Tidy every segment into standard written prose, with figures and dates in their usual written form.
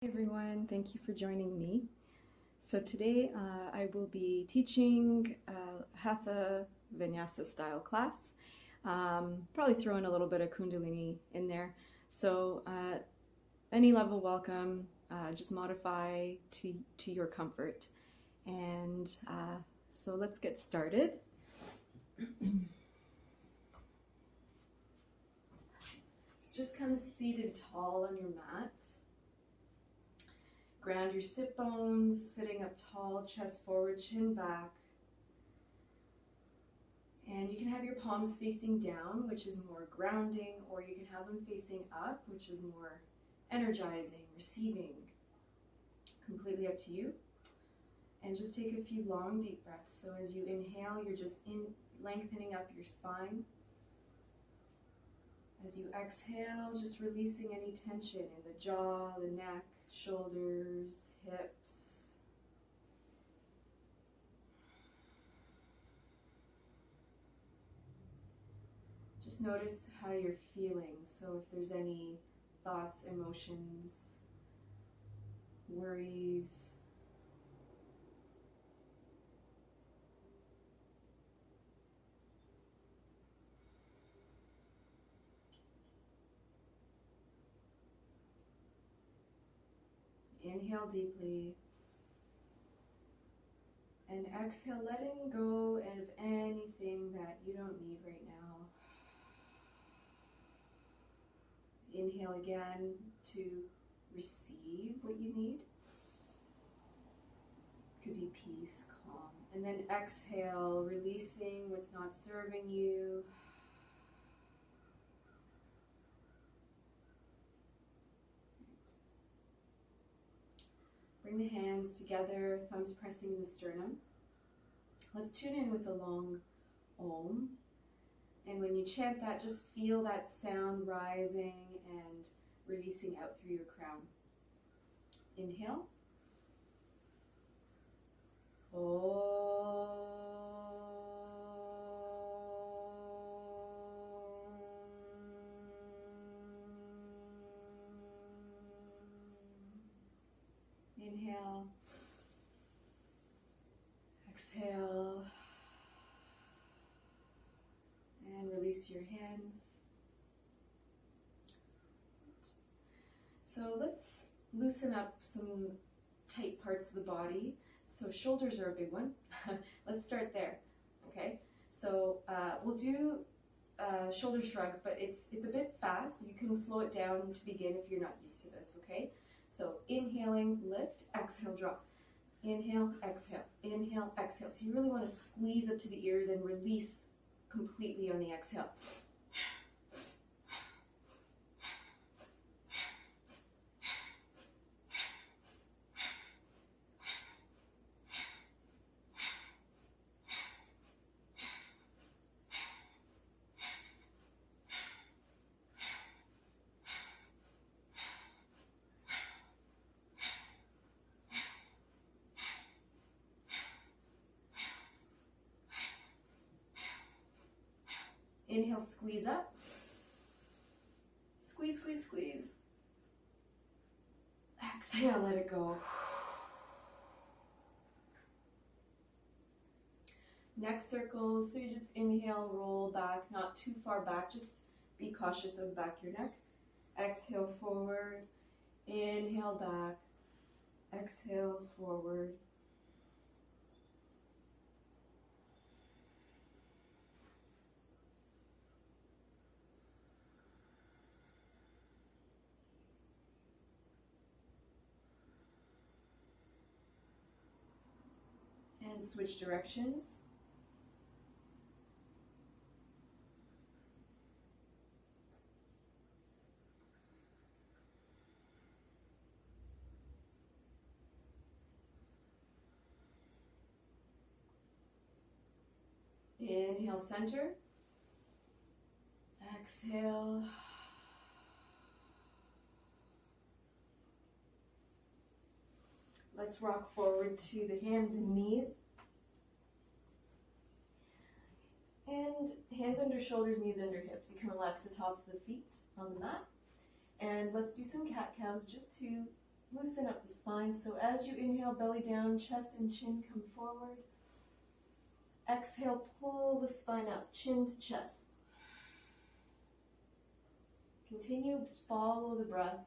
Hey everyone, thank you for joining me. So today I will be teaching Hatha Vinyasa style class, probably throwing a little bit of Kundalini in there. So any level welcome, just modify to your comfort. And so let's get started. Just come seated tall on your mat. Ground your sit bones, sitting up tall, chest forward, chin back. And you can have your palms facing down, which is more grounding, or you can have them facing up, which is more energizing, receiving. Completely up to you. And just take a few long, deep breaths. So as you inhale, you're just lengthening up your spine. As you exhale, just releasing any tension in the jaw, the neck, shoulders, hips. Just notice how you're feeling. So if there's any thoughts, emotions, worries, inhale deeply, and exhale, letting go of anything that you don't need right now. Inhale again to receive what you need. Could be peace, calm. And then exhale, releasing what's not serving you. Bring the hands together, thumbs pressing the sternum. Let's tune in with a long Om. And when you chant that, just feel that sound rising and releasing out through your crown. Inhale. Om. Inhale. Exhale. And release your hands. So let's loosen up some tight parts of the body. So shoulders are a big one. Let's start there, okay? So we'll do shoulder shrugs, but it's a bit fast. You can slow it down to begin if you're not used to this, okay? So inhaling, lift, exhale, drop. Inhale, exhale, inhale, exhale. So you really want to squeeze up to the ears and release completely on the exhale. Inhale, squeeze up. Squeeze, squeeze, squeeze. Exhale, let it go. Neck circles, so you just inhale, roll back, not too far back, just be cautious of the back of your neck. Exhale, forward. Inhale, back. Exhale, forward. And switch directions. Inhale, center. Exhale. Let's rock forward to the hands and knees. And hands under shoulders, knees under hips. You can relax the tops of the feet on the mat. And let's do some cat-cows just to loosen up the spine. So as you inhale, belly down, chest and chin come forward. Exhale, pull the spine up, chin to chest. Continue, follow the breath.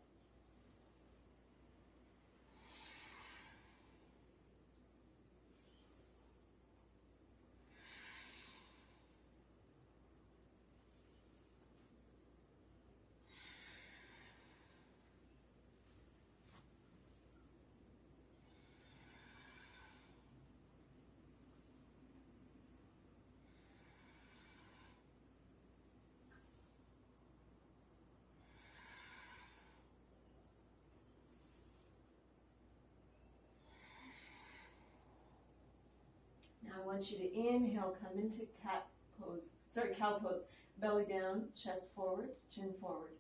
I want you to inhale, come into cow pose. Belly down, chest forward, chin forward.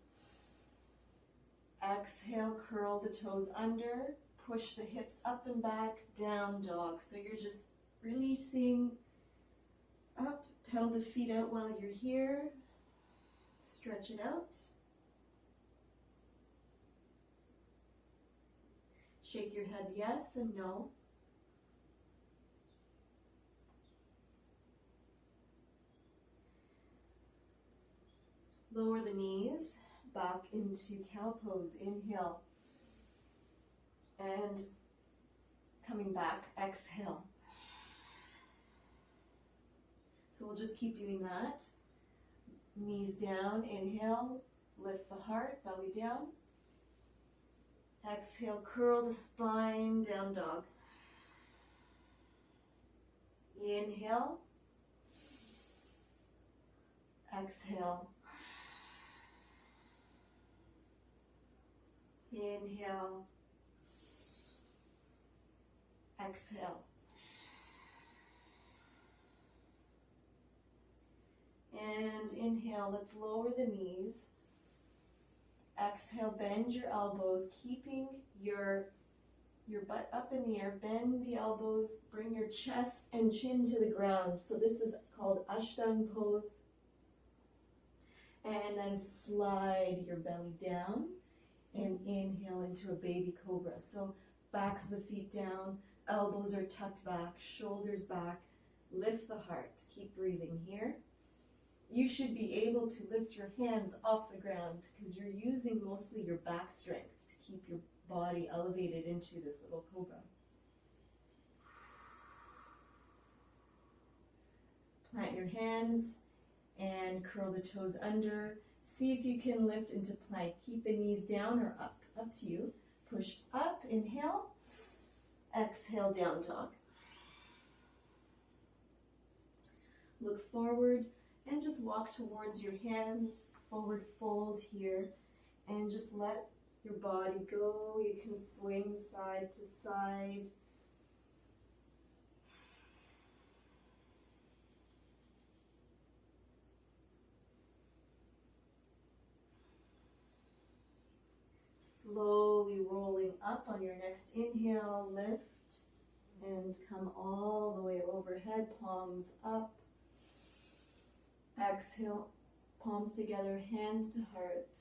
Exhale, curl the toes under, push the hips up and back, down dog. So you're just releasing up, pedal the feet out while you're here. Stretch it out. Shake your head yes and no. Lower the knees, back into cow pose. Inhale. And coming back, exhale. So we'll just keep doing that. Knees down, inhale, lift the heart, belly down. Exhale, curl the spine, down dog. Inhale. Exhale. Inhale. Exhale. And inhale, let's lower the knees. Exhale, bend your elbows, keeping your butt up in the air. Bend the elbows, bring your chest and chin to the ground. So this is called Ashtanga pose. And then slide your belly down and inhale into a baby cobra. So backs of the feet down, elbows are tucked back, shoulders back. Lift the heart. Keep breathing here. You should be able to lift your hands off the ground because you're using mostly your back strength to keep your body elevated into this little cobra. Plant your hands and curl the toes under. See if you can lift into plank. Keep the knees down or up to you. Push up, inhale. Exhale, down dog. Look forward. And just walk towards your hands, forward fold here, and just let your body go. You can swing side to side. Slowly rolling up on your next inhale, lift, and come all the way overhead, palms up. Exhale, palms together, hands to heart.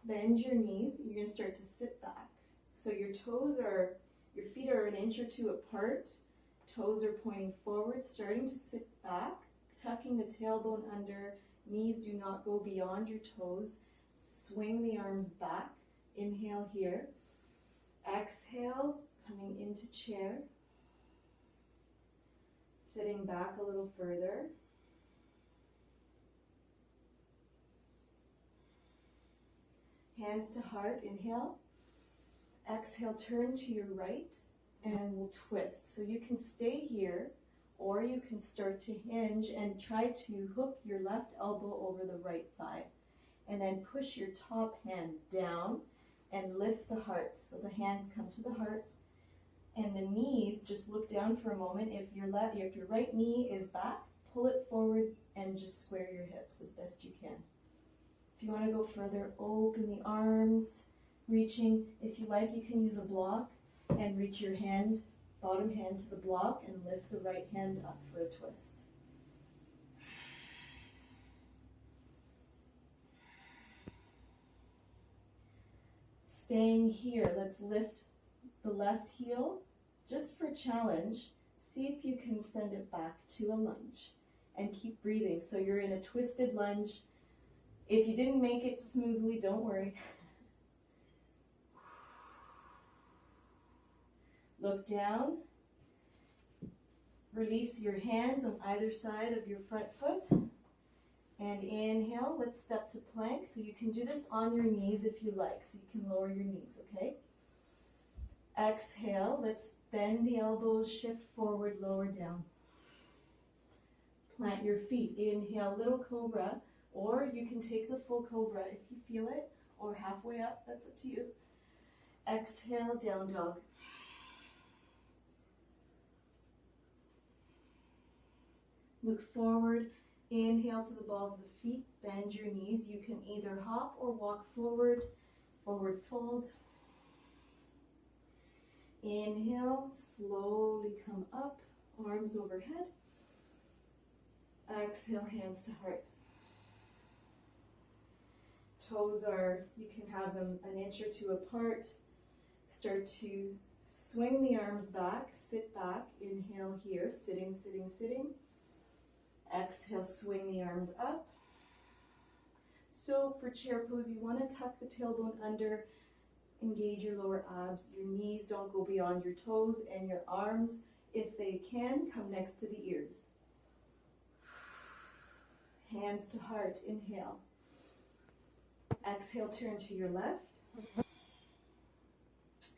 Bend your knees. You're going to start to sit back. So your feet are an inch or two apart. Toes are pointing forward, starting to sit back, tucking the tailbone under. Knees do not go beyond your toes. Swing the arms back. Inhale here. Exhale, coming into chair. Sitting back a little further. Hands to heart, inhale. Exhale, turn to your right and we'll twist. So you can stay here or you can start to hinge and try to hook your left elbow over the right thigh. And then push your top hand down and lift the heart. So the hands come to the heart. And the knees, just look down for a moment. If your right knee is back, pull it forward and just square your hips as best you can. If you want to go further, open the arms, reaching. If you like, you can use a block and reach your hand, bottom hand to the block and lift the right hand up for a twist. Staying here, let's lift the left heel just for a challenge. See if you can send it back to a lunge and keep breathing. So you're in a twisted lunge. If you didn't make it smoothly, don't worry. Look down. Release your hands on either side of your front foot. And inhale, let's step to plank. So you can do this on your knees if you like. So you can lower your knees, okay? Exhale, let's bend the elbows, shift forward, lower down. Plant your feet. Inhale, little cobra, or you can take the full cobra if you feel it, or halfway up, that's up to you. Exhale, down dog. Look forward, inhale to the balls of the feet, bend your knees. You can either hop or walk forward, forward fold. Inhale, slowly come up, arms overhead. Exhale, hands to heart. Toes are, you can have them an inch or two apart. Start to swing the arms back, sit back. Inhale here, sitting, sitting, sitting. Exhale, swing the arms up. So for chair pose, you want to tuck the tailbone under, engage your lower abs. Your knees don't go beyond your toes, and your arms, if they can, come next to the ears. Hands to heart, inhale. Exhale, turn to your left.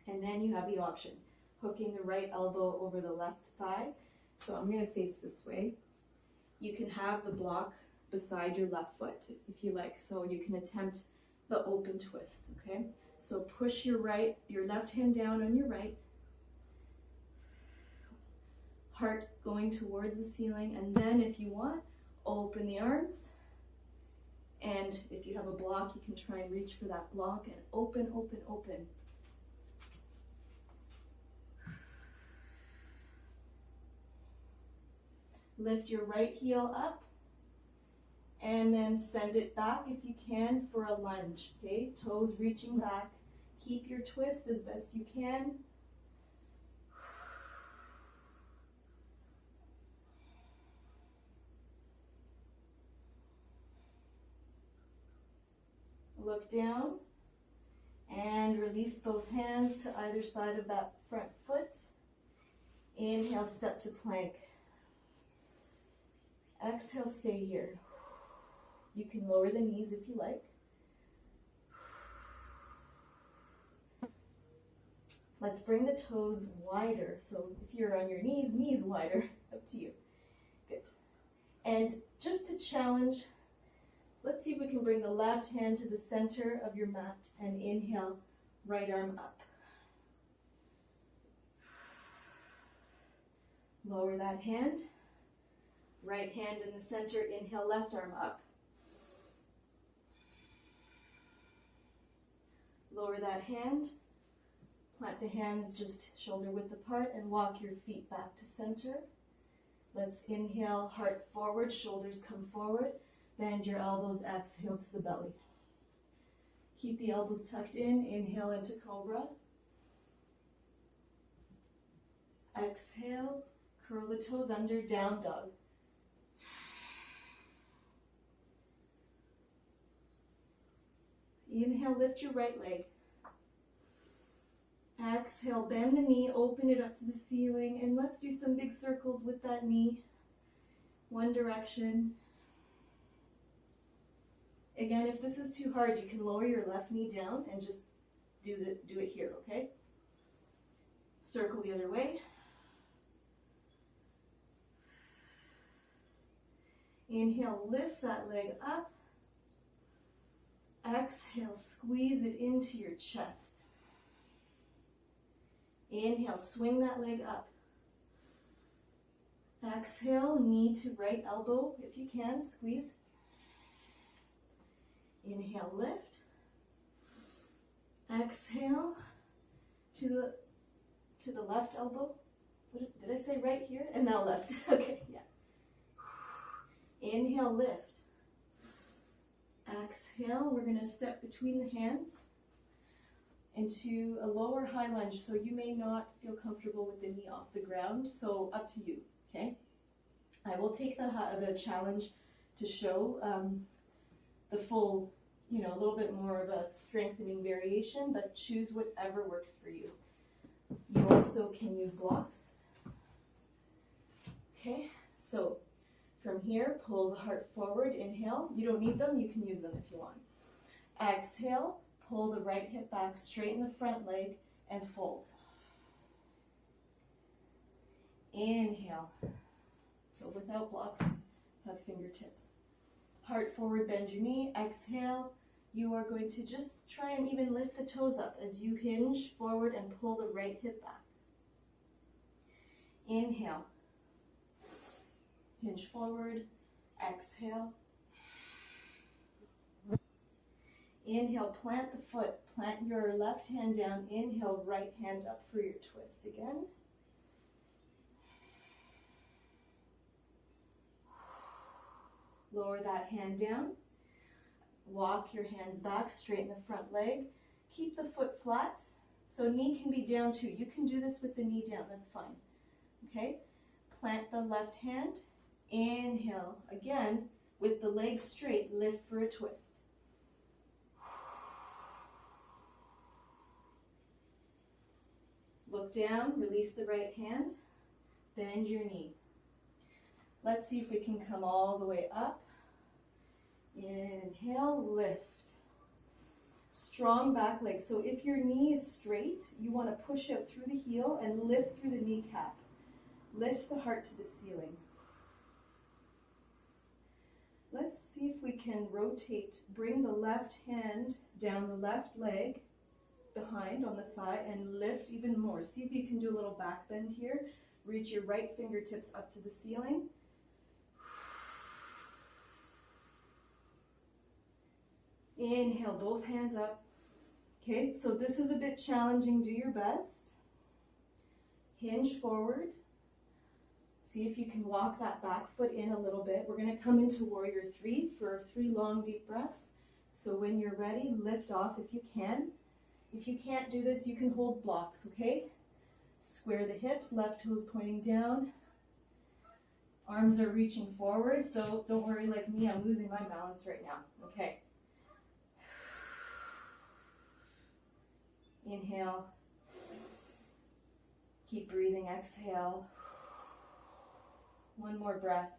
And then you have the option, hooking the right elbow over the left thigh. So I'm going to face this way. You can have the block beside your left foot if you like, so you can attempt the open twist, okay? So push your left hand down on your right, heart going towards the ceiling, and then if you want, open the arms, and if you have a block, you can try and reach for that block and open, open, open. Lift your right heel up and then send it back if you can for a lunge, okay? Toes reaching back. Keep your twist as best you can. Look down and release both hands to either side of that front foot. Inhale, step to plank. Exhale, stay here. You can lower the knees if you like. Let's bring the toes wider. So if you're on your knees, knees wider. Up to you. Good. And just to challenge, let's see if we can bring the left hand to the center of your mat and inhale, right arm up. Lower that hand. Right hand in the center, inhale, left arm up. Lower that hand, plant the hands just shoulder width apart and walk your feet back to center. Let's inhale, heart forward, shoulders come forward. Bend your elbows, exhale to the belly. Keep the elbows tucked in, inhale into cobra. Exhale, curl the toes under, down dog. Inhale, lift your right leg. Exhale, bend the knee, open it up to the ceiling, and let's do some big circles with that knee. One direction. Again, if this is too hard, you can lower your left knee down and just do it here, okay? Circle the other way. Inhale, lift that leg up. Exhale, squeeze it into your chest. Inhale, swing that leg up. Exhale, knee to right elbow if you can, squeeze. Inhale, lift. Exhale to the left elbow. What did I say right here? And now left. Okay, yeah. Inhale, lift. Exhale, we're going to step between the hands. into a lower high lunge. So you may not feel comfortable with the knee off the ground, so up to you, okay? I will take the challenge to show the full, you know, a little bit more of a strengthening variation, but choose whatever works for you. You also can use blocks. Okay, so from here, pull the heart forward, inhale. You don't need them, you can use them if you want. Exhale, pull the right hip back, straighten the front leg, and fold. Inhale. So without blocks, have fingertips. Heart forward, bend your knee. Exhale. You are going to just try and even lift the toes up as you hinge forward and pull the right hip back. Inhale. Hinge forward. Exhale. Inhale, plant the foot. Plant your left hand down. Inhale, right hand up for your twist again. Lower that hand down. Walk your hands back, straighten the front leg. Keep the foot flat, so knee can be down too. You can do this with the knee down, that's fine. Okay? Plant the left hand. Inhale. Again, with the legs straight, lift for a twist. Look down, release the right hand, bend your knee. Let's see if we can come all the way up. Inhale, lift. Strong back leg. So if your knee is straight, you want to push out through the heel and lift through the kneecap. Lift the heart to the ceiling. Let's see if we can rotate. Bring the left hand down the left leg behind on the thigh and lift even more. See if you can do a little back bend here. Reach your right fingertips up to the ceiling. Inhale, both hands up. Okay, so this is a bit challenging. Do your best. Hinge forward. See if you can walk that back foot in a little bit. We're going to come into Warrior 3 for 3 long deep breaths. So when you're ready, lift off if you can. If you can't do this, you can hold blocks, okay? Square the hips, left toes pointing down. Arms are reaching forward, so don't worry like me, I'm losing my balance right now. Okay. Inhale. Keep breathing, exhale. One more breath.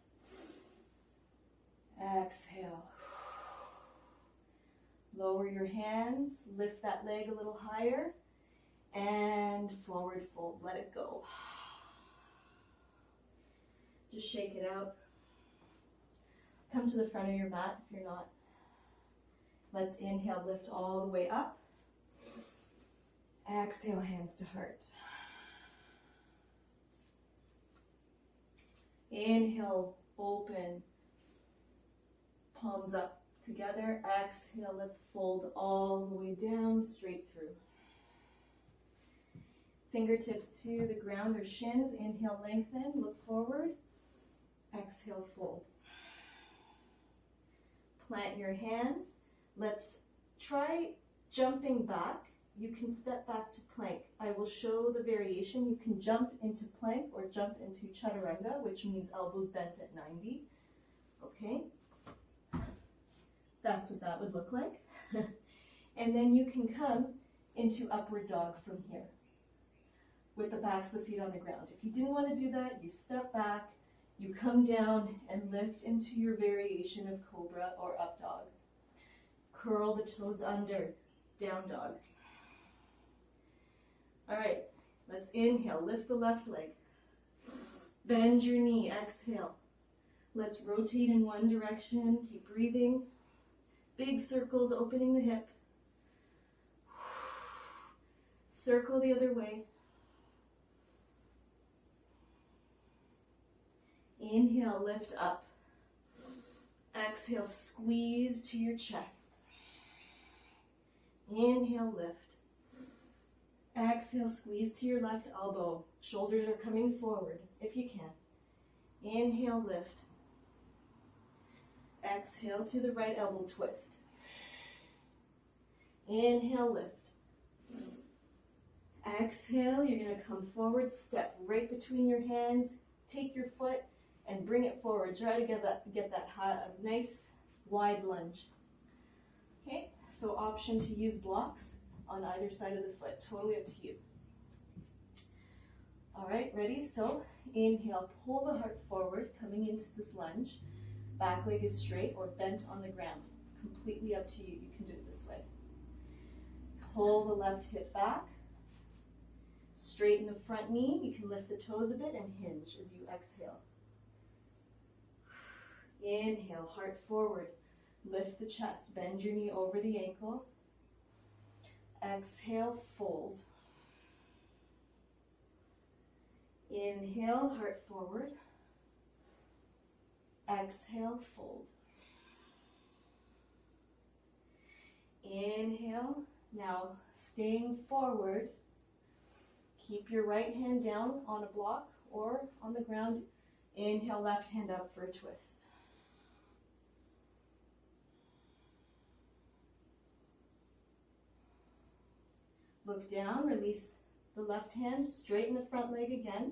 Exhale. Lower your hands, lift that leg a little higher, and forward fold, let it go. Just shake it out. Come to the front of your mat if you're not. Let's inhale, lift all the way up. Exhale, hands to heart. Inhale, open, palms up together. Exhale, let's fold all the way down, straight through. Fingertips to the ground or shins. Inhale, lengthen, look forward. Exhale, fold. Plant your hands. Let's try jumping back. You can step back to plank. I will show the variation. You can jump into plank or jump into chaturanga, which means elbows bent at 90. Okay? That's what that would look like. And then you can come into upward dog from here with the backs of the feet on the ground. If you didn't want to do that, you step back, you come down and lift into your variation of cobra or up dog. Curl the toes under, down dog. All right, let's inhale, lift the left leg. Bend your knee, exhale. Let's rotate in one direction, keep breathing. Big circles, opening the hip. Circle the other way. Inhale, lift up. Exhale, squeeze to your chest. Inhale, lift. Exhale, squeeze to your left elbow. Shoulders are coming forward if you can. Inhale, lift. Exhale to the right elbow twist. Inhale, lift. Exhale, you're going to come forward, step right between your hands, take your foot and bring it forward. Try to get that nice wide lunge. Okay, so option to use blocks on either side of the foot, totally up to you. All right, ready? So inhale, pull the heart forward, coming into this lunge. Back leg is straight or bent on the ground. Completely up to you. You can do it this way. Pull the left hip back. Straighten the front knee. You can lift the toes a bit and hinge as you exhale. Inhale, heart forward. Lift the chest. Bend your knee over the ankle. Exhale, fold. Inhale, heart forward. Exhale, fold. Inhale. Now, staying forward, keep your right hand down on a block or on the ground. Inhale, left hand up for a twist. Look down, release the left hand, straighten the front leg again.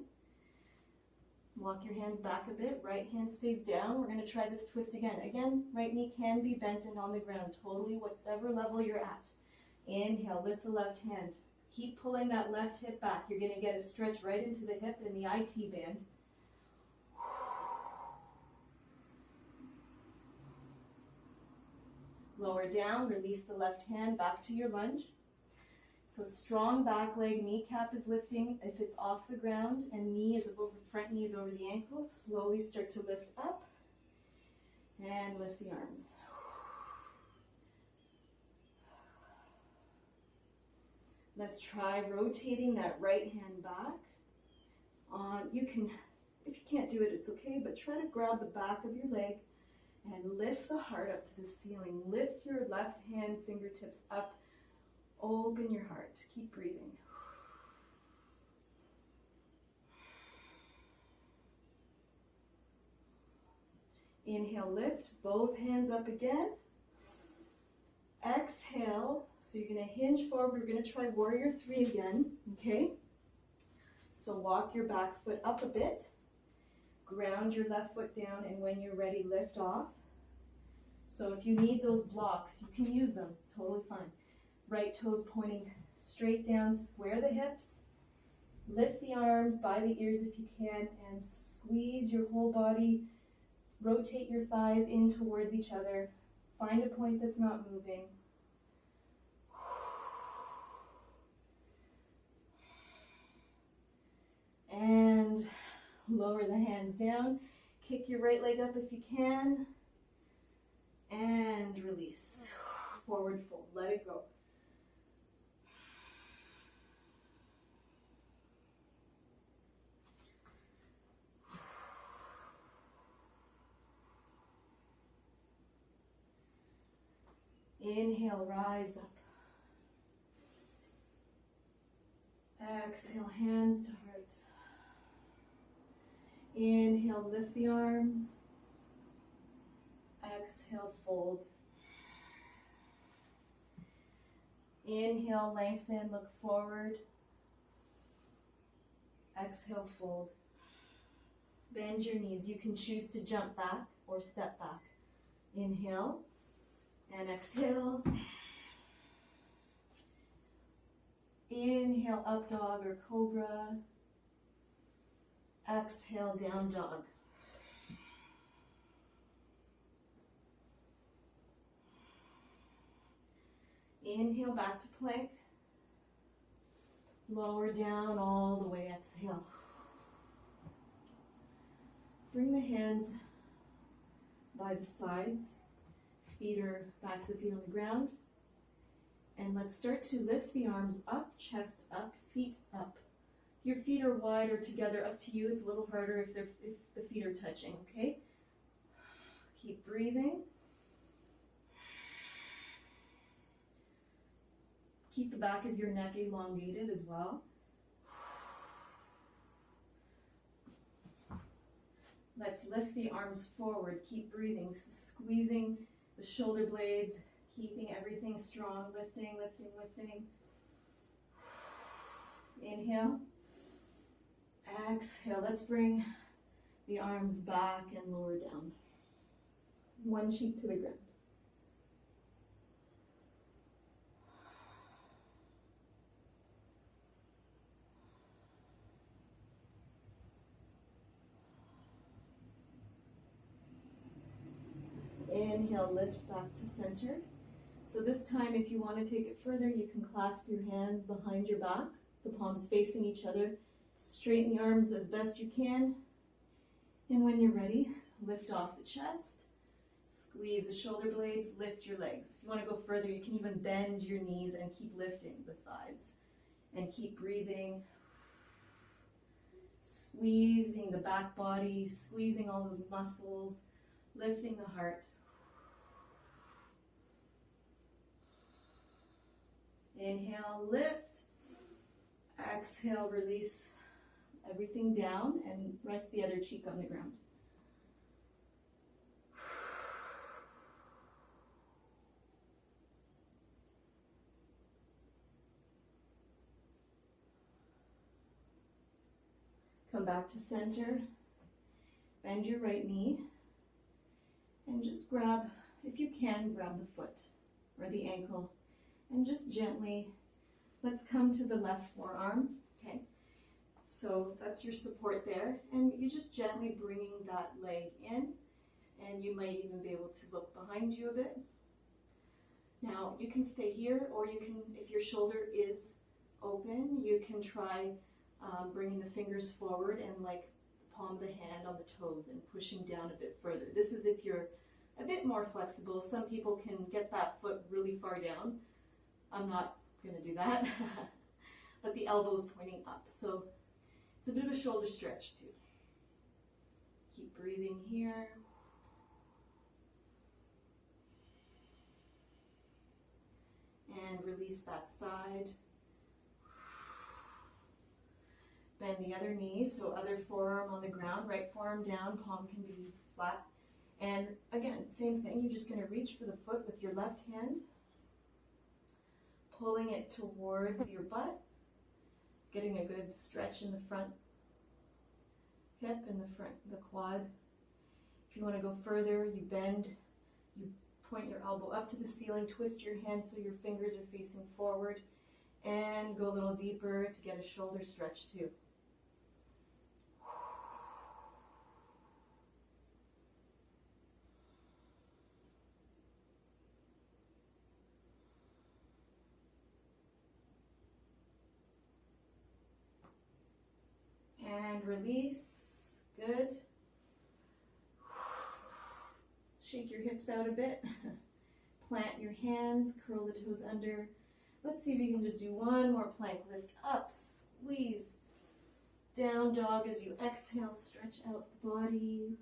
Walk your hands back a bit, right hand stays down. We're going to try this twist again. Again, right knee can be bent and on the ground, totally whatever level you're at. Inhale, lift the left hand. Keep pulling that left hip back. You're going to get a stretch right into the hip and the IT band. Lower down, release the left hand back to your lunge. So strong back leg, kneecap is lifting. If it's off the ground and front knee is over the ankle, slowly start to lift up and lift the arms. Let's try rotating that right hand back. You can, if you can't do it, it's okay, but try to grab the back of your leg and lift the heart up to the ceiling. Lift your left hand fingertips up. Open your heart. Keep breathing. Inhale, lift. Both hands up again. Exhale. So you're going to hinge forward. We're going to try warrior 3 again. Okay? So walk your back foot up a bit. Ground your left foot down, and when you're ready, lift off. So if you need those blocks, you can use them. Totally fine. Right toes pointing straight down, square the hips, lift the arms by the ears if you can, and squeeze your whole body, rotate your thighs in towards each other, find a point that's not moving. And lower the hands down, kick your right leg up if you can, and release. Forward fold, let it go. Inhale, rise up. Exhale, hands to heart. Inhale, lift the arms. Exhale, fold. Inhale, lengthen, look forward. Exhale, fold. Bend your knees. You can choose to jump back or step back. Inhale. And exhale. Inhale, up dog or cobra. Exhale, down dog. Inhale, back to plank. Lower down all the way, exhale. Bring the hands by the sides. Backs of the feet on the ground. And let's start to lift the arms up, chest up, feet up. Your feet are wide or together, up to you. It's a little harder if the feet are touching, okay? Keep breathing. Keep the back of your neck elongated as well. Let's lift the arms forward. Keep breathing, squeezing the shoulder blades, keeping everything strong, lifting, lifting, lifting. Inhale. Exhale. Let's bring the arms back and lower down. One cheek to the ground. Inhale, lift back to center. So this time, if you want to take it further, you can clasp your hands behind your back, the palms facing each other. Straighten the arms as best you can. And when you're ready, lift off the chest. Squeeze the shoulder blades, lift your legs. If you want to go further, you can even bend your knees and keep lifting the thighs. And keep breathing. Squeezing the back body, squeezing all those muscles, lifting the heart. Inhale, lift. Exhale, release everything down and rest the other cheek on the ground. Come back to center. Bend your right knee. And just grab, if you can, grab the foot or the ankle. And just gently, let's come to the left forearm, okay? So that's your support there. And you just gently bringing that leg in, and you might even be able to look behind you a bit. Now, you can stay here, or you can, if your shoulder is open, you can try bringing the fingers forward and like the palm of the hand on the toes and pushing down a bit further. This is if you're a bit more flexible. Some people can get that foot really far down. I'm not going to do that, but the elbow's pointing up. So it's a bit of a shoulder stretch too. Keep breathing here. And release that side. Bend the other knee, so other forearm on the ground, right forearm down, palm can be flat. And again, same thing, you're just going to reach for the foot with your left hand, pulling it towards your butt, getting a good stretch in the front hip and the quad. If you want to go further, you bend, you point your elbow up to the ceiling, twist your hand so your fingers are facing forward, and go a little deeper to get a shoulder stretch too. And release. Good. Shake your hips out a bit. Plant your hands, curl the toes under. Let's see if you can just do one more plank. Lift up, squeeze. Down dog as you exhale, stretch out the body.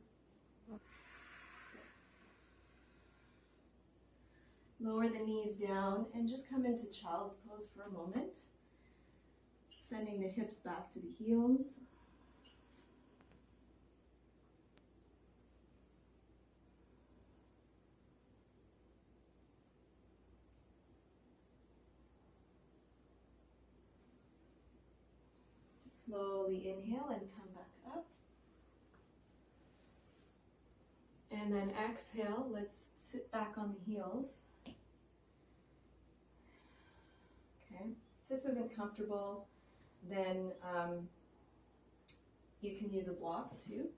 Lower the knees down and just come into child's pose for a moment. Sending the hips back to the heels. Slowly inhale and come back up. And then exhale, let's sit back on the heels. Okay, if this isn't comfortable, then you can use a block too.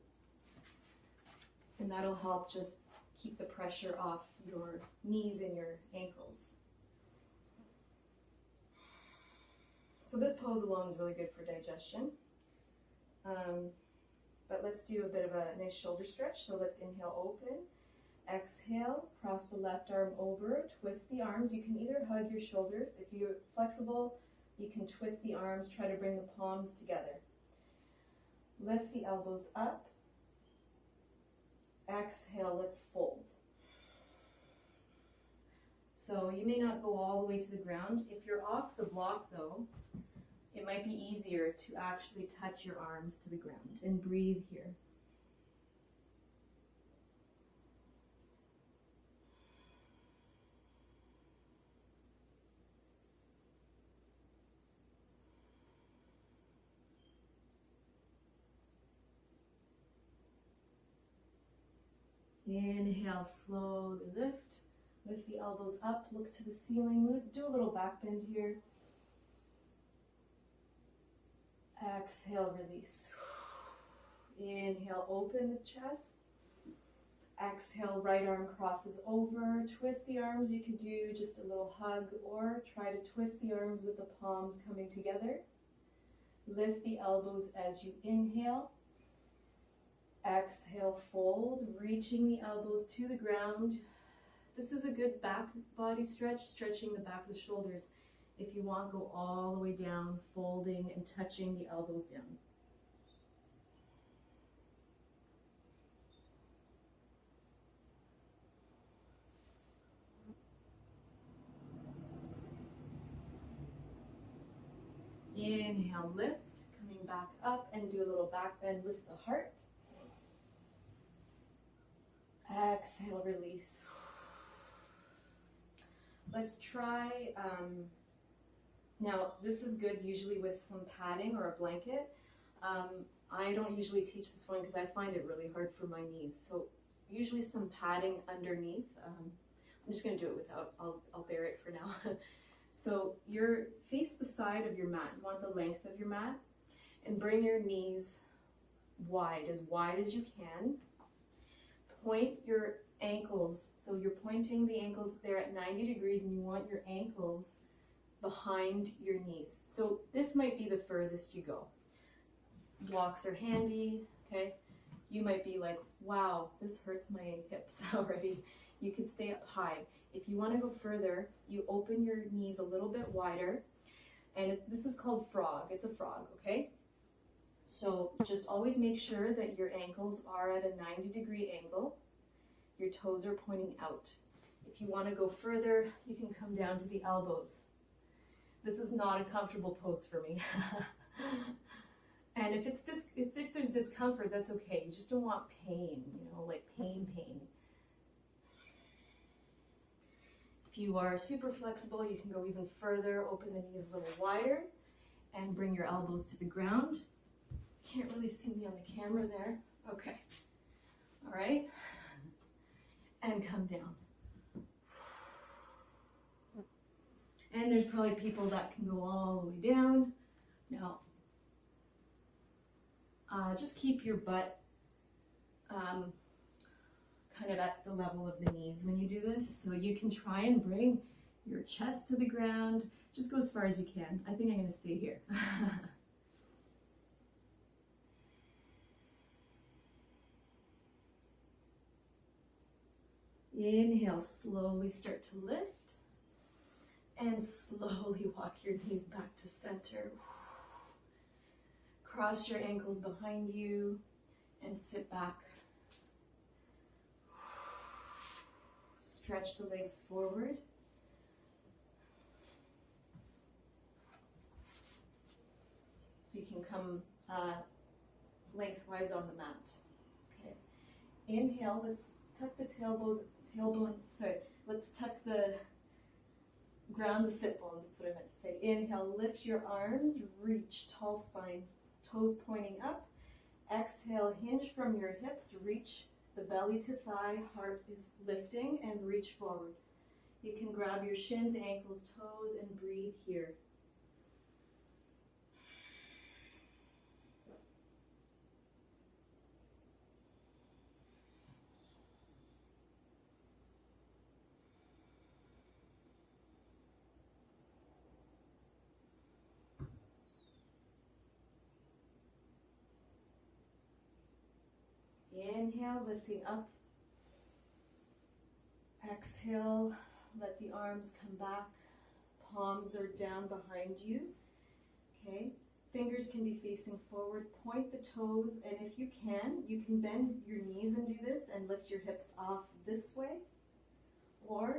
And that'll help just keep the pressure off your knees and your ankles. So this pose alone is really good for digestion. But let's do a bit of a nice shoulder stretch. So let's inhale, open. Exhale, cross the left arm over, twist the arms. You can either hug your shoulders. If you're flexible, you can twist the arms, try to bring the palms together. Lift the elbows up. Exhale, let's fold. So you may not go all the way to the ground. If you're off the block though, it might be easier to actually touch your arms to the ground and breathe here. Inhale, slowly lift. Lift the elbows up, look to the ceiling. Do a little back bend here. Exhale, release. Inhale, open the chest. Exhale, right arm crosses over. Twist the arms. You could do just a little hug or try to twist the arms with the palms coming together. Lift the elbows as you inhale. Exhale, fold, reaching the elbows to the ground. This is a good back body stretch, stretching the back of the shoulders. If you want, go all the way down, folding and touching the elbows down. Inhale, lift, coming back up and do a little back bend, lift the heart. Exhale, release. Let's try, now this is good usually with some padding or a blanket. I don't usually teach this one because I find it really hard for my knees. So usually some padding underneath. I'm just going to do it without, I'll bear it for now. So face the side of your mat. You want the length of your mat. And bring your knees wide as you can. Point your ankles. So you're pointing the ankles there at 90 degrees and you want your ankles behind your knees. So this might be the furthest you go. Blocks are handy, okay? You might be like, wow, this hurts my hips already. You could stay up high. If you want to go further, you open your knees a little bit wider. And this is called frog. It's a frog, okay? So just always make sure that your ankles are at a 90-degree angle. Your toes are pointing out. If you want to go further, you can come down to the elbows. This is not a comfortable pose for me. And if there's discomfort, that's okay. You just don't want pain, like pain. If you are super flexible, you can go even further, open the knees a little wider, and bring your elbows to the ground. Can't really see me on the camera there. Okay. All right. And come down. And there's probably people that can go all the way down. Now, just keep your butt kind of at the level of the knees when you do this. So you can try and bring your chest to the ground. Just go as far as you can. I think I'm going to stay here. Inhale, slowly start to lift. And slowly walk your knees back to center. Cross your ankles behind you and sit back. Stretch the legs forward. So you can come lengthwise on the mat. Okay. Inhale, let's tuck the let's tuck ground the sit bones, that's what I meant to say. Inhale, lift your arms, reach, tall spine, toes pointing up. Exhale, hinge from your hips, reach the belly to thigh, heart is lifting, and reach forward. You can grab your shins, ankles, toes, and breathe here. Inhale, lifting up. Exhale, let the arms come back. Palms are down behind you. Okay, fingers can be facing forward. Point the toes, and if you can bend your knees and do this and lift your hips off this way. Or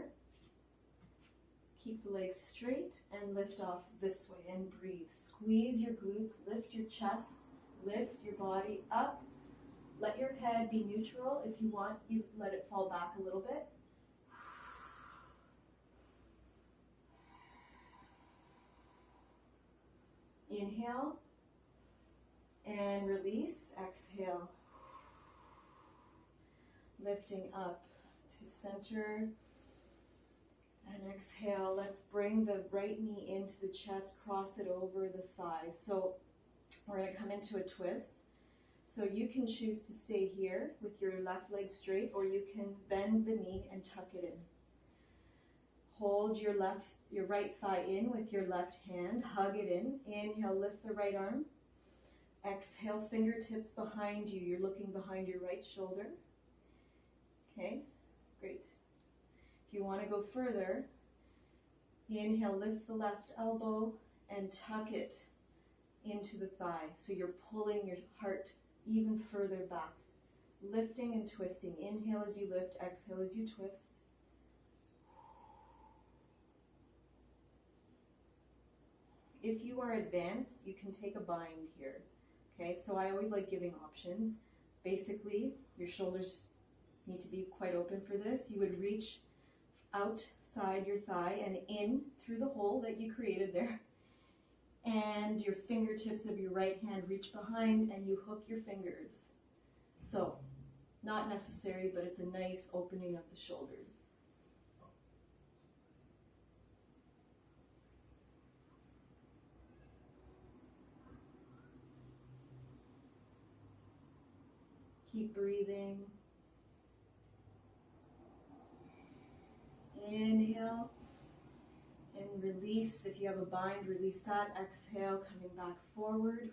keep the legs straight and lift off this way and breathe. Squeeze your glutes, lift your chest, lift your body up. Let your head be neutral. If you want, you let it fall back a little bit. Inhale and release. Exhale. Lifting up to center. And exhale, let's bring the right knee into the chest, cross it over the thighs. So we're going to come into a twist. So you can choose to stay here with your left leg straight, or you can bend the knee and tuck it in. Hold your right thigh in with your left hand, hug it in. Inhale, lift the right arm. Exhale, fingertips behind you. You're looking behind your right shoulder. Okay, great. If you want to go further, inhale, lift the left elbow and tuck it into the thigh. So you're pulling your heart even further back. Lifting and twisting. Inhale as you lift, exhale as you twist. If you are advanced, you can take a bind here. Okay, so I always like giving options. Basically, your shoulders need to be quite open for this. You would reach outside your thigh and in through the hole that you created there. And your fingertips of your right hand reach behind and you hook your fingers. So, not necessary, but it's a nice opening of the shoulders. Keep breathing. Inhale and release. If you have a bind, release that. Exhale, coming back forward.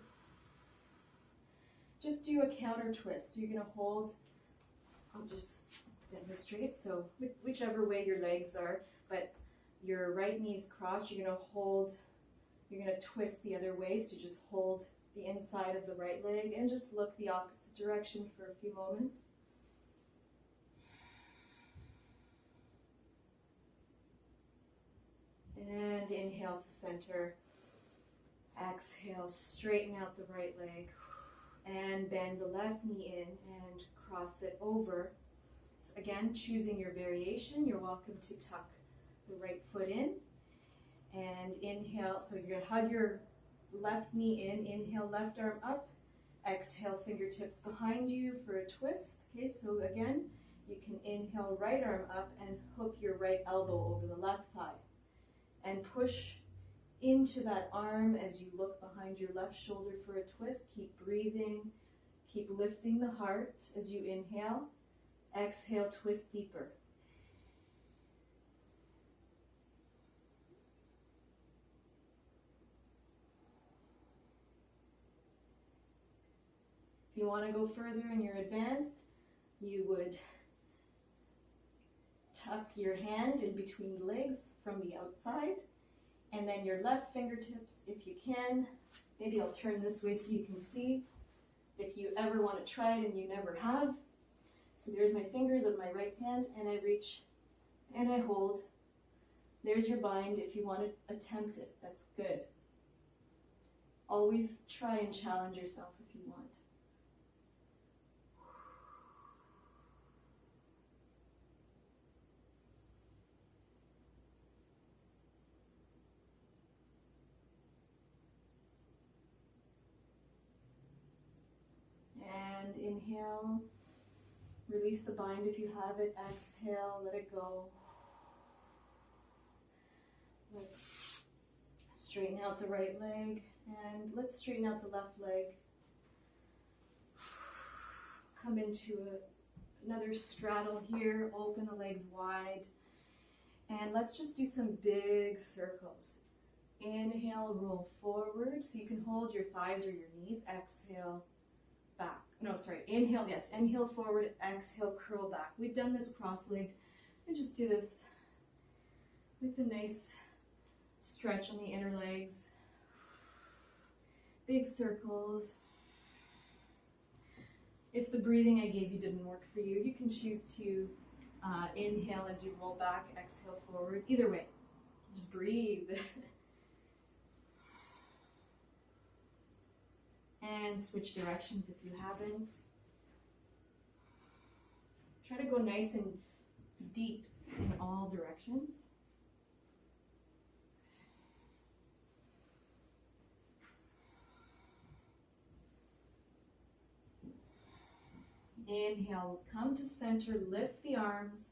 Just do a counter twist. So you're going to hold, I'll just demonstrate. So whichever way your legs are, but your right knee's crossed, you're going to hold, you're going to twist the other way. So just hold the inside of the right leg and just look the opposite direction for a few moments. And inhale to center. Exhale, straighten out the right leg. And bend the left knee in and cross it over. So again, choosing your variation. You're welcome to tuck the right foot in. And inhale, so you're going to hug your left knee in. Inhale, left arm up. Exhale, fingertips behind you for a twist. Okay, so again, you can inhale, right arm up and hook your right elbow over the left thigh. And push into that arm as you look behind your left shoulder for a twist. Keep breathing. Keep lifting the heart as you inhale. Exhale, twist deeper. If you want to go further and you're advanced, you would tuck your hand in between the legs from the outside, and then your left fingertips, if you can, maybe I'll turn this way so you can see, if you ever want to try it and you never have. So there's my fingers of my right hand, and I reach and I hold. There's your bind. If you want to attempt it, that's good. Always try and challenge yourself if you want. And inhale, release the bind if you have it. Exhale, let it go. Let's straighten out the right leg, and let's straighten out the left leg. Come into another straddle here, open the legs wide, and let's just do some big circles. Inhale, roll forward, so you can hold your thighs or your knees. Exhale, back. No, sorry, inhale, yes, inhale forward, exhale, curl back. We've done this cross-legged, and just do this with a nice stretch on the inner legs. Big circles. If the breathing I gave you didn't work for you, you can choose to inhale as you roll back, exhale forward. Either way, just breathe. And switch directions if you haven't. Try to go nice and deep in all directions. Inhale, come to center, lift the arms,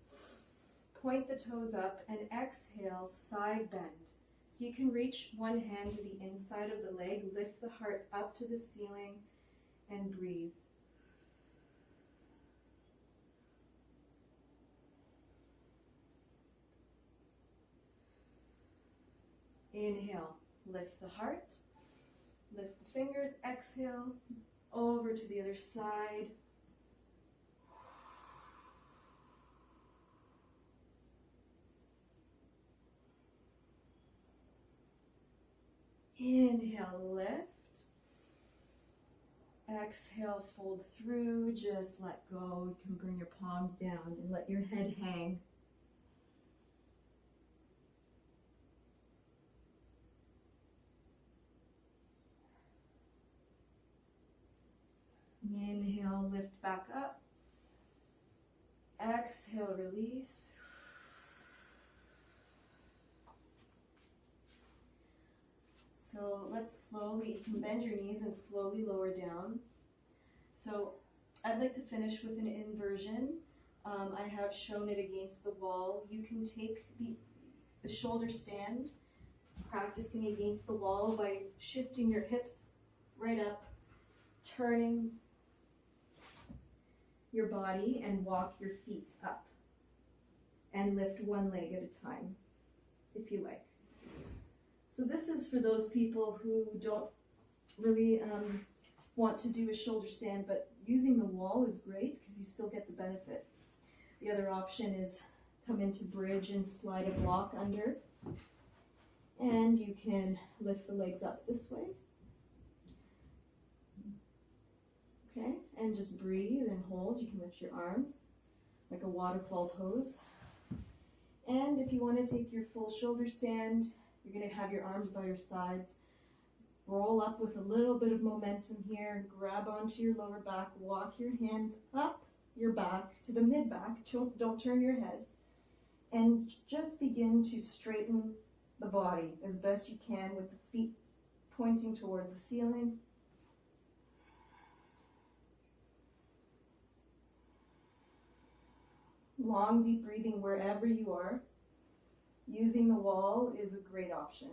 point the toes up, and exhale, side bend. So you can reach one hand to the inside of the leg, lift the heart up to the ceiling, and breathe. Inhale, lift the heart, lift the fingers, exhale, over to the other side. Inhale, lift. Exhale, fold through, just let go. You can bring your palms down and let your head hang. Inhale, lift back up. Exhale, release. So let's slowly, you can bend your knees and slowly lower down. So I'd like to finish with an inversion. I have shown it against the wall. You can take the shoulder stand, practicing against the wall by shifting your hips right up, turning your body and walk your feet up. And lift one leg at a time, if you like. So this is for those people who don't really want to do a shoulder stand, but using the wall is great because you still get the benefits. The other option is come into bridge and slide a block under. And you can lift the legs up this way. Okay, and just breathe and hold. You can lift your arms like a waterfall pose. And if you want to take your full shoulder stand, you're going to have your arms by your sides. Roll up with a little bit of momentum here. Grab onto your lower back. Walk your hands up your back to the mid-back. Don't turn your head. And just begin to straighten the body as best you can with the feet pointing towards the ceiling. Long, deep breathing wherever you are. Using the wall is a great option.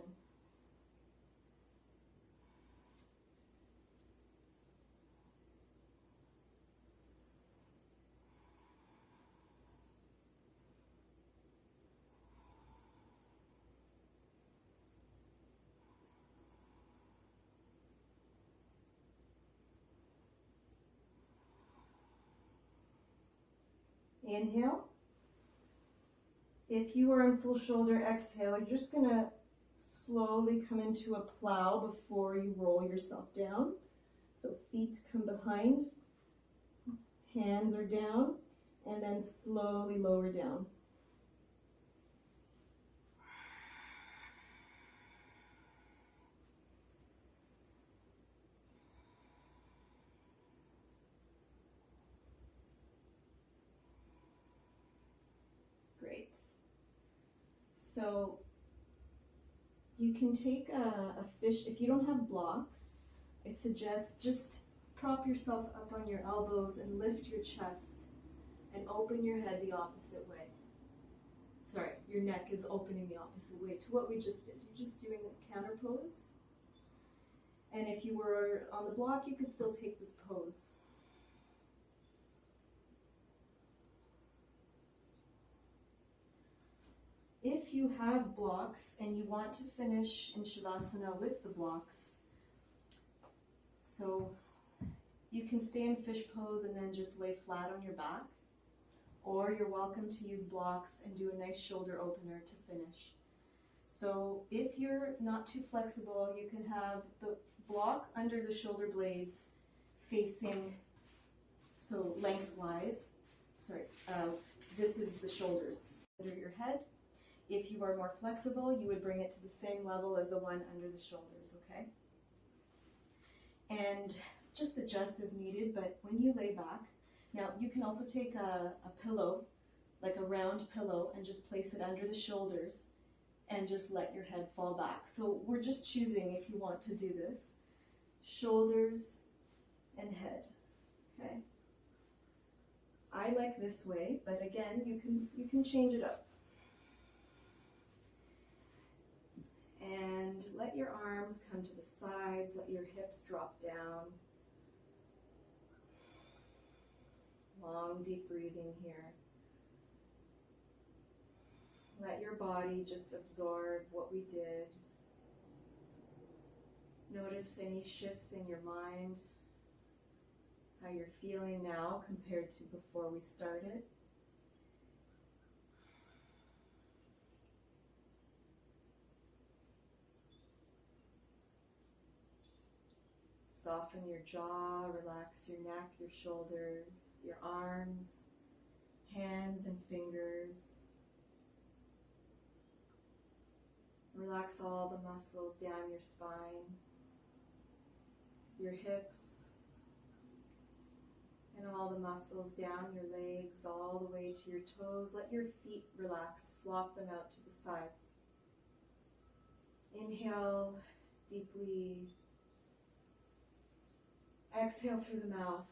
Inhale. If you are in full shoulder, exhale. You're just going to slowly come into a plow before you roll yourself down. So feet come behind, hands are down, and then slowly lower down. Great. So you can take a fish, if you don't have blocks, I suggest just prop yourself up on your elbows and lift your chest and open your head the opposite way. Sorry, your neck is opening the opposite way to what we just did. You're just doing a counter pose. And if you were on the block, you could still take this pose. If you have blocks and you want to finish in Shavasana with the blocks, so you can stay in fish pose and then just lay flat on your back, or you're welcome to use blocks and do a nice shoulder opener to finish. So if you're not too flexible, you can have the block under the shoulder blades facing, so lengthwise, this is the shoulders under your head. If you are more flexible, you would bring it to the same level as the one under the shoulders, okay? And just adjust as needed, but when you lay back, now you can also take a pillow, like a round pillow, and just place it under the shoulders and just let your head fall back. So we're just choosing if you want to do this. Shoulders and head, okay? I like this way, but again, you can change it up. And let your arms come to the sides, let your hips drop down. Long, deep breathing here. Let your body just absorb what we did. Notice any shifts in your mind, how you're feeling now compared to before we started. Soften your jaw, relax your neck, your shoulders, your arms, hands and fingers. Relax all the muscles down your spine, your hips, and all the muscles down your legs, all the way to your toes. Let your feet relax, flop them out to the sides. Inhale deeply. Exhale through the mouth.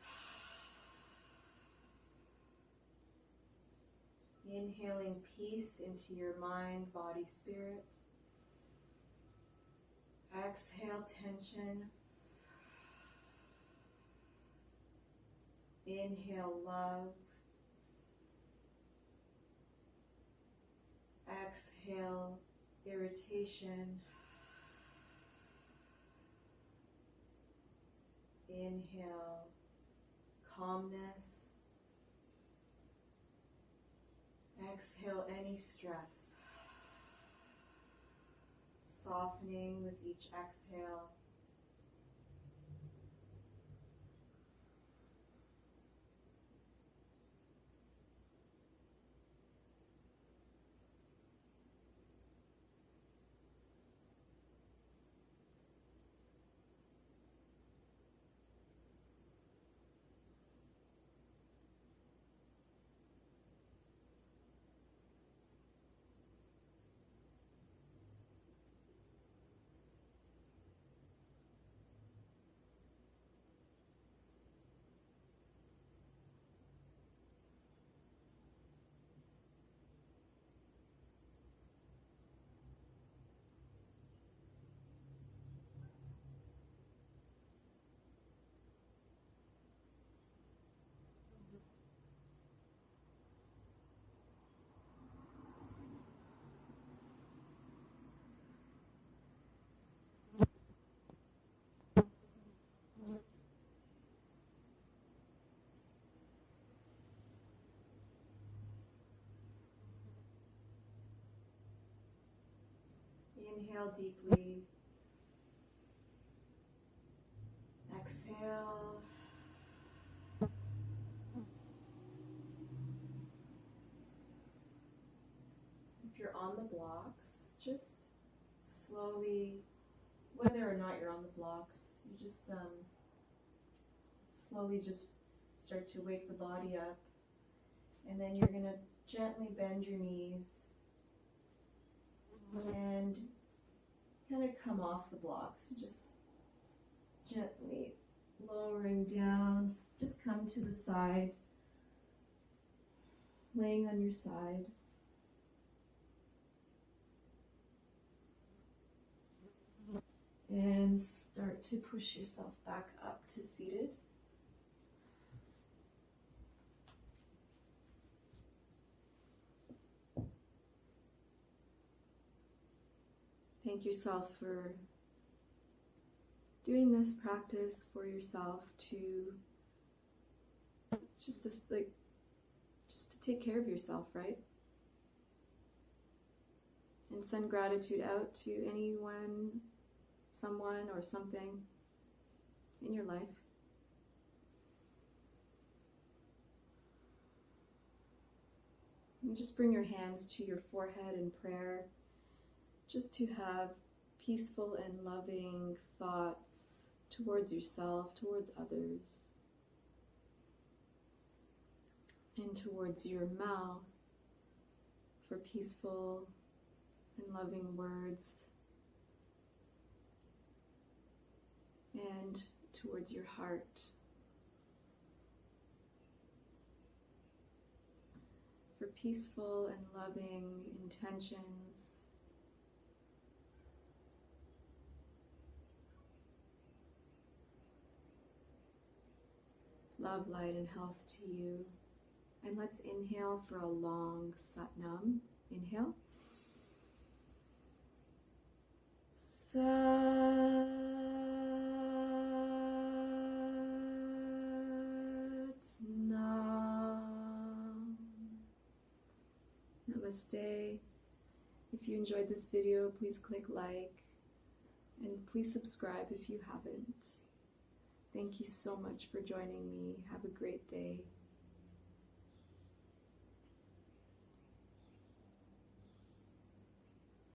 Inhaling peace into your mind, body, spirit. Exhale tension. Inhale love. Exhale irritation. Inhale calmness. Exhale any stress. Softening with each exhale. Inhale deeply. Exhale. If you're on the blocks, just slowly, whether or not you're on the blocks, you just slowly just start to wake the body up. And then you're going to gently bend your knees and kind of come off the blocks. Just gently lowering down, just come to the side, laying on your side. And start to push yourself back up to seated. Thank yourself for doing this practice for yourself to just to take care of yourself, right? And send gratitude out to anyone, someone, or something in your life. And just bring your hands to your forehead in prayer, just to have peaceful and loving thoughts towards yourself, towards others, and towards your mouth for peaceful and loving words, and towards your heart for peaceful and loving intentions. Love, light, and health to you. And let's inhale for a long Satnam. Inhale. Satnam. Namaste. If you enjoyed this video, please click like and please subscribe if you haven't. Thank you so much for joining me. Have a great day.